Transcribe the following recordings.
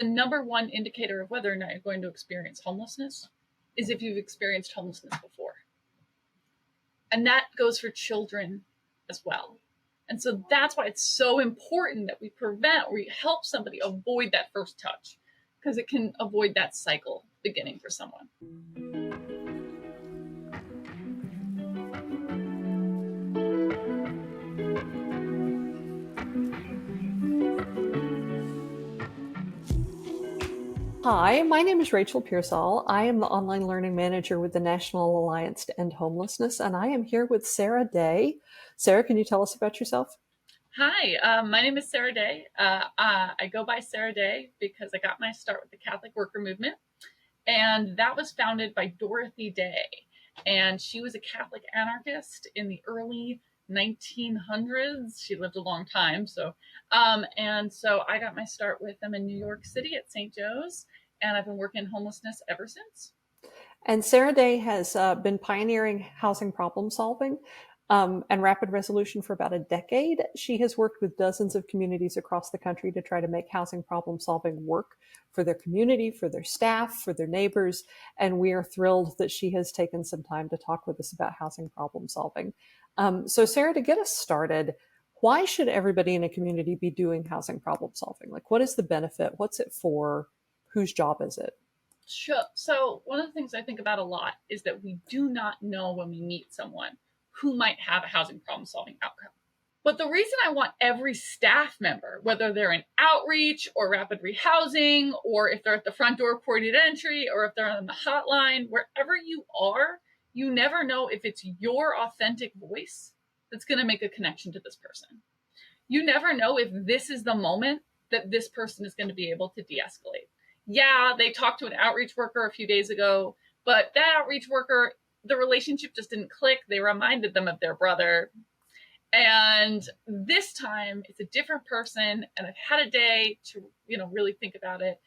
The number one indicator of whether or not you're going to experience homelessness is if you've experienced homelessness before. And that goes for children as well. And so that's why it's so important that we prevent or we help somebody avoid that first touch, because it can avoid that cycle beginning for someone. Hi, my name is Rachel Pearsall. I am the online learning manager with the National Alliance to End Homelessness, and I am here with Sarah Day. Sarah, can you tell us about yourself? Hi, my name is Sarah Day. I go by Sarah Day because I got my start with the Catholic Worker Movement, and that was founded by Dorothy Day. And she was a Catholic anarchist in the early 1900s. She lived a long time. So I got my start with them in New York City at St. Joe's, and I've been working homelessness ever since. And Sarah Day has been pioneering housing problem solving and rapid resolution for about a decade. She has worked with dozens of communities across the country to try to make housing problem solving work for their community, for their staff, for their neighbors. And we are thrilled that she has taken some time to talk with us about housing problem solving. So, Sarah, to get us started, why should everybody in a community be doing housing problem solving? Like, what is the benefit? What's it for? Whose job is it? Sure. So, one of the things I think about a lot is that we do not know when we meet someone who might have a housing problem solving outcome. But the reason I want every staff member, whether they're in outreach or rapid rehousing, or if they're at the front door ported entry, or if they're on the hotline, wherever you are, you never know if it's your authentic voice that's going to make a connection to this person. You never know if this is the moment that this person is going to be able to de escalate. Yeah, they talked to an outreach worker a few days ago, but that outreach worker, the relationship just didn't click. They reminded them of their brother. And this time it's a different person, and I've had a day to, really think about it.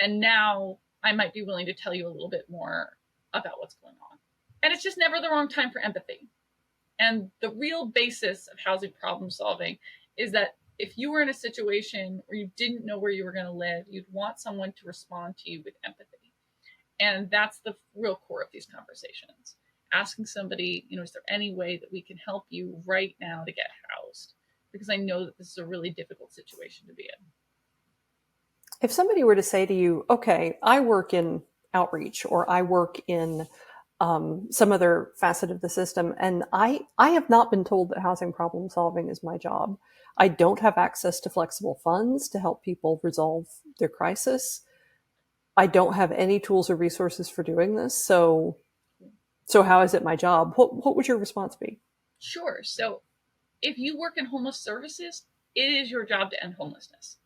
And now I might be willing to tell you a little bit more about what's going on. And it's just never the wrong time for empathy. And the real basis of housing problem solving is that if you were in a situation where you didn't know where you were going to live, you'd want someone to respond to you with empathy. And that's the real core of these conversations. Asking somebody, is there any way that we can help you right now to get housed? Because I know that this is a really difficult situation to be in. If somebody were to say to you, okay, I work in outreach or I work in some other facet of the system, and I have not been told that housing problem solving is my job. I don't have access to flexible funds to help people resolve their crisis. I don't have any tools or resources for doing this. So how is it my job? What would your response be? Sure. So if you work in homeless services, it is your job to end homelessness.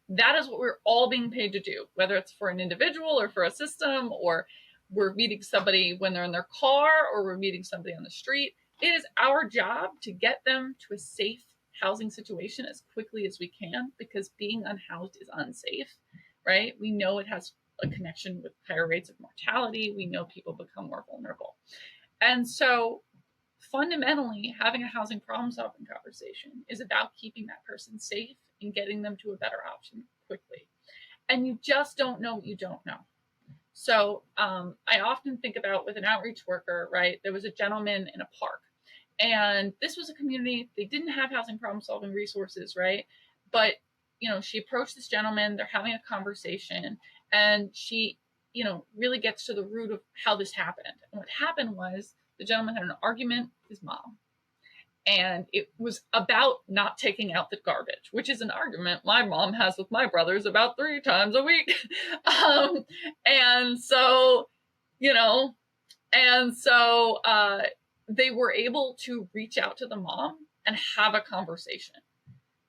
That is what we're all being paid to do, whether it's for an individual or for a system, or we're meeting somebody when they're in their car, or we're meeting somebody on the street. It is our job to get them to a safe housing situation as quickly as we can, because being unhoused is unsafe, right? We know it has a connection with higher rates of mortality. We know people become more vulnerable. And so fundamentally, having a housing problem solving conversation is about keeping that person safe and getting them to a better option quickly. And you just don't know what you don't know. So I often think about with an outreach worker, right? There was a gentleman in a park, and this was a community, they didn't have housing problem solving resources, right? But, she approached this gentleman, they're having a conversation, and she, really gets to the root of how this happened. And what happened was the gentleman had an argument with his mom. And it was about not taking out the garbage, which is an argument my mom has with my brothers about 3 times a week. um, and so, you know, and so they were able to reach out to the mom and have a conversation.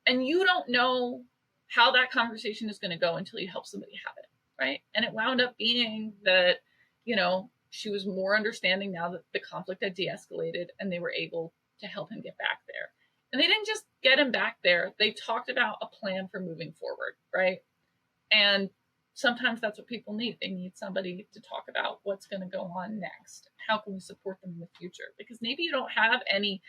And you don't know how that conversation is going to go until you help somebody have it, right? And it wound up being that, she was more understanding now that the conflict had de-escalated, and they were able to help him get back there. And they didn't just get him back there. They talked about a plan for moving forward, right? And sometimes that's what people need. They need somebody to talk about what's going to go on next. How can we support them in the future? Because maybe you don't have any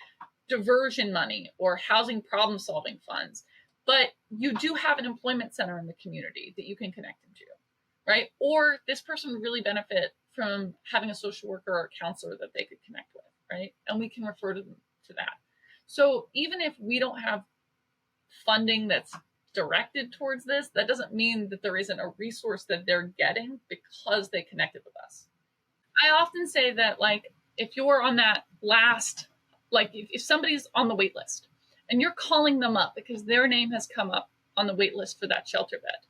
diversion money or housing problem solving funds, but you do have an employment center in the community that you can connect them to, right? Or this person would really benefit from having a social worker or a counselor that they could connect with, right? And we can refer to them to that. So even if we don't have funding that's directed towards this, that doesn't mean that there isn't a resource that they're getting because they connected with us. I often say that, like, if you're on that last, like, if somebody's on the wait list and you're calling them up because their name has come up on the wait list for that shelter bed,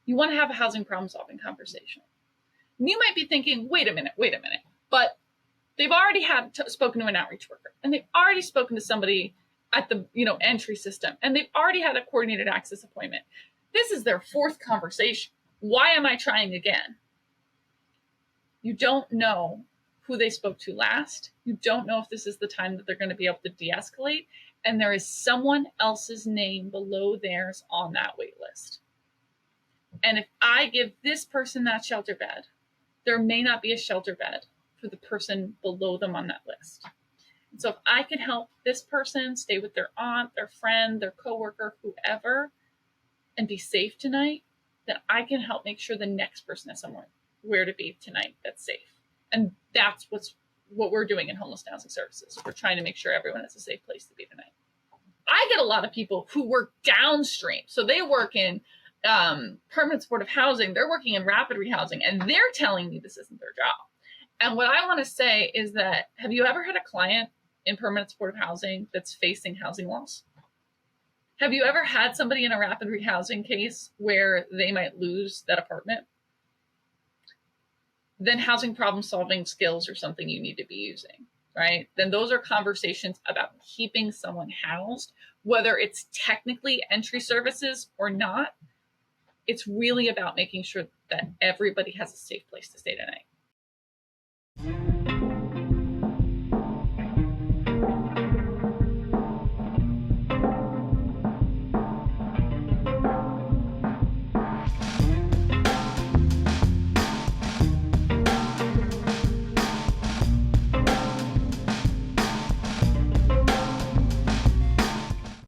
you want to have a housing problem solving conversation. And you might be thinking, wait a minute, but they've already spoken to an outreach worker, and they've already spoken to somebody at the entry system, and they've already had a coordinated access appointment. This is their fourth conversation. Why am I trying again? You don't know who they spoke to last. You don't know if this is the time that they're going to be able to de-escalate, and there is someone else's name below theirs on that wait list. And if I give this person that shelter bed, there may not be a shelter bed for the person below them on that list. And so if I can help this person stay with their aunt, their friend, their coworker, whoever, and be safe tonight, then I can help make sure the next person has somewhere where to be tonight that's safe. And that's what we're doing in homeless housing services. We're trying to make sure everyone has a safe place to be tonight. I get a lot of people who work downstream. So they work in permanent supportive housing, they're working in rapid rehousing, and they're telling me this isn't their job. And what I want to say is that, have you ever had a client in permanent supportive housing that's facing housing loss? Have you ever had somebody in a rapid rehousing case where they might lose that apartment? Then housing problem solving skills are something you need to be using, right? Then those are conversations about keeping someone housed, whether it's technically entry services or not. It's really about making sure that everybody has a safe place to stay tonight.